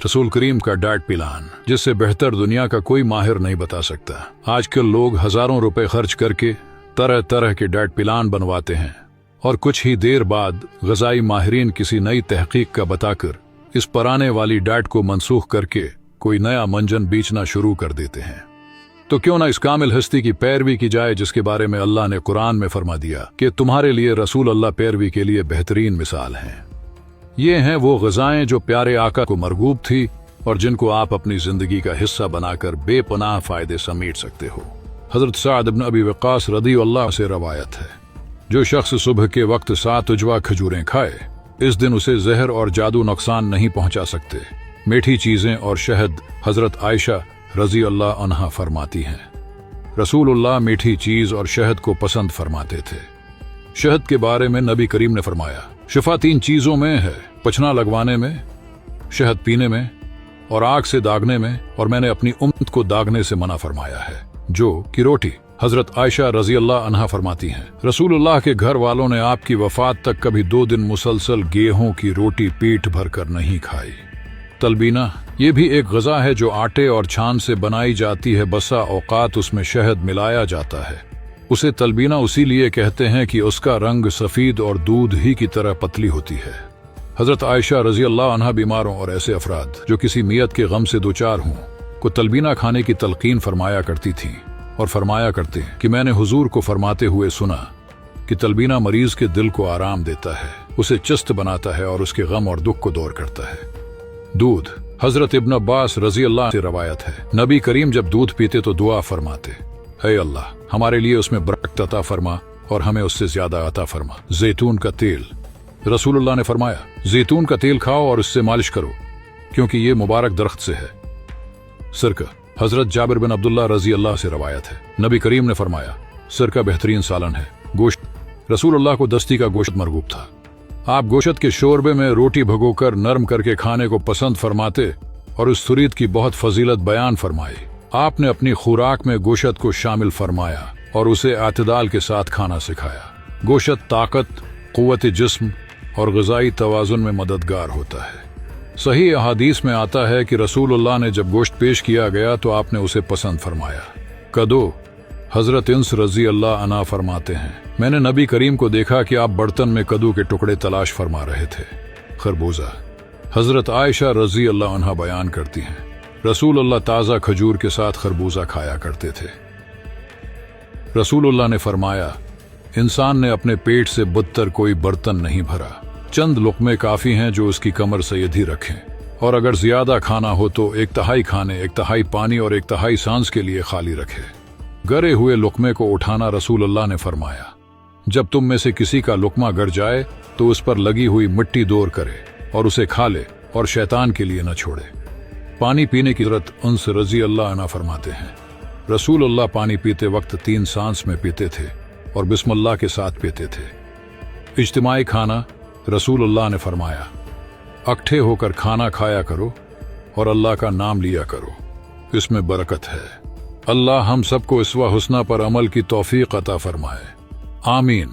रसूल करीम का diet plan, जिससे बेहतर दुनिया का कोई माहिर नहीं बता सकता। आजकल लोग हजारों रुपए खर्च करके तरह तरह के डाइट प्लान बनवाते हैं और कुछ ही देर बाद ग़िज़ाई माहिरीन किसी नई तहकीक का बताकर इस पुराने वाली डाइट को मनसूख करके कोई नया मंजन बेचना शुरू कर देते हैं। तो क्यों ना इस कामिल हस्ती की पैरवी की जाए जिसके बारे में अल्लाह ने कुरान में फरमा दिया कि तुम्हारे लिए रसूल अल्लाह पैरवी के लिए बेहतरीन मिसाल हैं। ये हैं वो ग़िज़ाएं जो प्यारे आका को मरगूब थी और जिनको आप अपनी जिंदगी का हिस्सा बनाकर बेपनाह फायदे समेट सकते हो। हजरत साद इब्न अबी वक़ास रज़ियल्लाहु से रवायत है, जो शख्स सुबह के वक्त 7 उजवा खजूरें खाए, इस दिन उसे जहर और जादू नुकसान नहीं पहुंचा सकते। मीठी चीजें और शहद। हजरत आयशा रज़ियल्लाहु अन्हा फरमाती हैं, रसूलुल्लाह मीठी चीज और शहद को पसंद फरमाते थे। शहद के बारे में नबी करीम ने फरमाया, शिफा 3 चीजों में है, पचना लगवाने में, शहद पीने में और आग से दागने में, और मैंने अपनी उम्मत को दागने से मना फरमाया है, जो कि रोटी। हजरत आयशा रज़ियल्लाहु अन्हा फरमाती हैं, रसूलुल्लाह के घर वालों ने आपकी वफात तक कभी 2 दिन मुसलसल गेहूं की रोटी पेट भर कर नहीं खाई। तलबीना, ये भी एक ग़िज़ा है जो आटे और छान से बनाई जाती है। बसा औकात उसमें शहद मिलाया जाता है। उसे तलबीना उसीलिए कहते हैं कि उसका रंग सफ़ीद और दूध ही की तरह पतली होती है। हजरत आयशा रज़ियल्लाहु अन्हा बीमारों और ऐसे अफराद जो किसी मियत के गम से दोचार हों को तलबीना खाने की तलकीन फरमाया करती थीं और फरमाया करते हैं कि मैंने हुजूर को फरमाते हुए सुना कि तलबीना मरीज के दिल को आराम देता है, उसे चुस्त बनाता है और उसके गम और दुख को दूर करता है। दूध। हजरत इब्न अब्बास रज़ियल्लाहु से रवायत है, नबी करीम जब दूध पीते तो दुआ फरमाते, हे अल्लाह, हमारे लिए उसमें बरकत अता फरमा और हमें उससे ज्यादा अता फरमा। जैतून का तेल। रसूलुल्लाह ने फरमाया, जैतून का तेल खाओ और इससे मालिश करो, क्योंकि ये मुबारक दरख्त से है। सिरका। हजरत जाबिर बिन अब्दुल्लाह रज़ियल्लाहु से रवायत है, नबी करीम ने फरमाया, सिरका बेहतरीन सालन है। गोश्त। रसूलुल्लाह को दस्ती का गोश्त मरगूब था। आप गोश्त के शोरबे में रोटी भगोकर नरम करके खाने को पसंद फरमाते और उस सुरीत की बहुत फजीलत बयान फरमाई। आपने अपनी खुराक में गोश्त को शामिल फरमाया और उसे आतदाल के साथ खाना सिखाया। गोश्त ताकत, कुव्वत जिस्म और ग़िज़ाई तवाज़ुन में मददगार होता है। सही अहादीस में आता है कि रसूलुल्लाह ने जब गोश्त पेश किया गया तो आपने उसे पसंद फरमाया। कदो। हजरत इंस रज़ियल्लाहु अन्हा फरमाते हैं, मैंने नबी करीम को देखा कि आप बर्तन में कद्दू के टुकड़े तलाश फरमा रहे थे। खरबूजा। हजरत आयशा रज़ियल्लाहु अन्हा बयान करती हैं, रसूलुल्लाह ताज़ा खजूर के साथ खरबूजा खाया करते थे। रसूलुल्लाह ने फरमाया, इंसान ने अपने पेट से बदतर कोई बर्तन नहीं भरा, चंद लुक़मे काफ़ी हैं जो उसकी कमर सैयदी रखें, और अगर ज़्यादा खाना हो तो 1/3 खाने, 1/3 पानी और 1/3 सांस के लिए खाली रखे। गरे हुए लुक़मे को उठाना। रसूलुल्लाह ने फरमाया, जब तुम में से किसी का लुक़मा गर जाए तो उस पर लगी हुई मिट्टी दूर करे और उसे खा ले और शैतान के लिए न छोड़े। पानी पीने की ज़रूरत। उन्स रज़ियल्लाहु अन्हा फरमाते हैं, रसूलुल्लाह पानी पीते वक्त 3 सांस में पीते थे और बिस्मिल्लाह के साथ पीते थे। इज्तिमाई खाना। रसूलुल्लाह ने फरमाया, इकट्ठे होकर खाना खाया करो और अल्लाह का नाम लिया करो, इसमें बरकत है। अल्लाह हम सबको इस्वा हुस्ना पर अमल की तौफीक अता फरमाए। आमीन।